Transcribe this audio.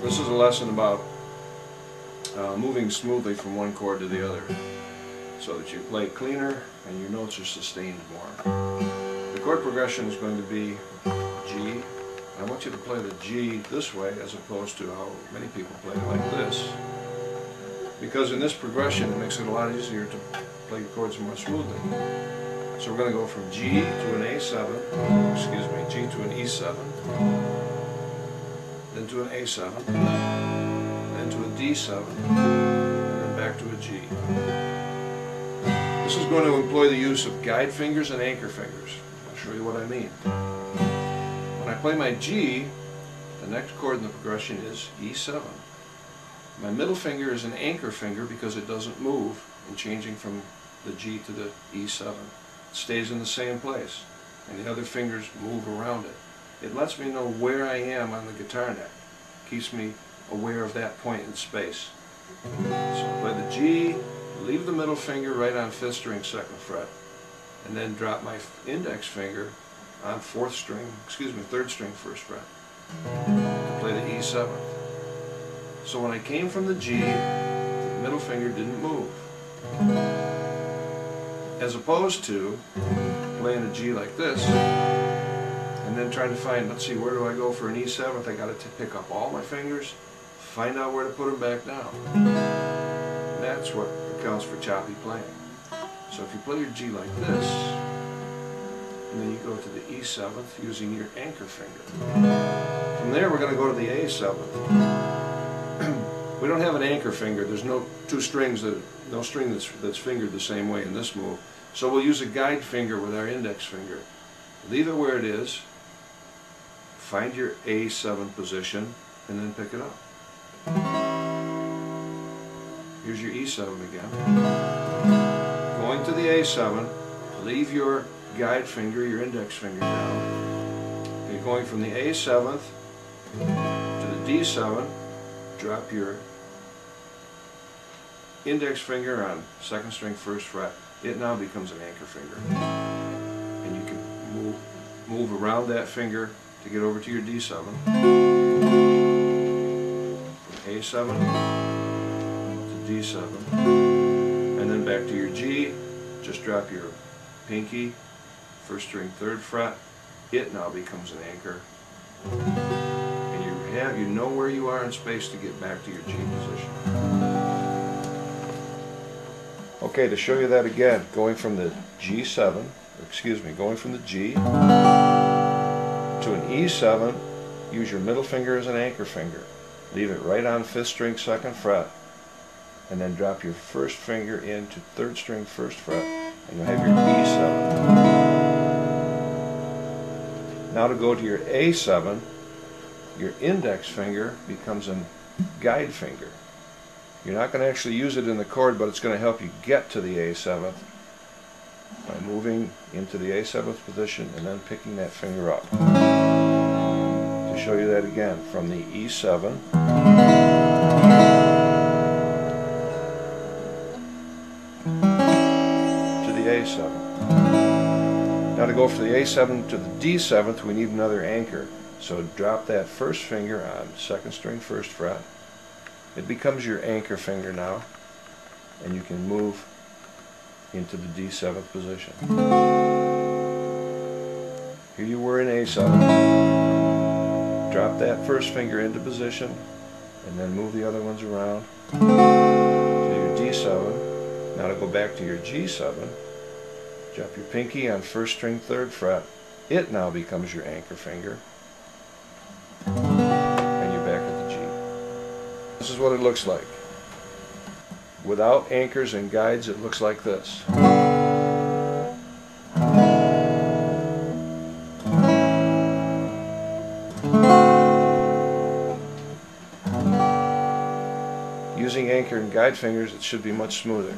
This is a lesson about moving smoothly from one chord to the other so that you play cleaner and your notes are sustained more. The chord progression is going to be G. I want you to play the G this way as opposed to how many people play it like this, because in this progression it makes it a lot easier to play chords more smoothly. So we're going to go from G to an A7, excuse me, G to an E7, then to an A7, then to a D7, and then back to a G. This is going to employ the use of guide fingers and anchor fingers. I'll show you what I mean. When I play my G, the next chord in the progression is E7. My middle finger is an anchor finger because it doesn't move in changing from the G to the E7. It stays in the same place, and the other fingers move around it. It lets me know where I am on the guitar neck. Keeps me aware of that point in space. So I play the G, leave the middle finger right on 5th string 2nd fret, and then drop my index finger on 3rd string 1st fret to play the E7th. So when I came from the G, the middle finger didn't move. As opposed to playing a G like this, and then trying to find, let's see, where do I go for an E7th? I got to pick up all my fingers, find out where to put them back down. And that's what accounts for choppy playing. So if you play your G like this, and then you go to the E7th using your anchor finger. From there we're going to go to the A7th. We don't have an anchor finger. There's no string that's fingered the same way in this move. So we'll use a guide finger with our index finger. Leave it where it is, find your A7 position, and then pick it up. Here's your E7 again. Going to the A7, leave your guide finger, your index finger down. Okay, going from the A7th to the D7, drop your index finger on 2nd string 1st fret. It now becomes an anchor finger. And you can move around that finger to get over to your D7. From A7 to D7. And then back to your G. Just drop your pinky, 1st string 3rd fret. It now becomes an anchor. And you know where you are in space to get back to your G position. Okay, to show you that again, going from the G7, going from the G to an E7, use your middle finger as an anchor finger. Leave it right on 5th string 2nd fret, and then drop your 1st finger into 3rd string 1st fret, and you'll have your E7. Now to go to your A7, your index finger becomes a guide finger. You're not going to actually use it in the chord, but it's going to help you get to the A7th by moving into the A7th position and then picking that finger up. To show you that again, from the E7 to the A7. Now to go from the A7 to the D7th, we need another anchor. So drop that 1st finger on 2nd string 1st fret. It becomes your anchor finger now, and you can move into the D7th position. Here you were in A7. Drop that 1st finger into position, and then move the other ones around to your D7. Now to go back to your G7, drop your pinky on 1st string 3rd fret. It now becomes your anchor finger. And you're back at the G. This is what it looks like. Without anchors and guides, it looks like this. Using anchor and guide fingers, it should be much smoother.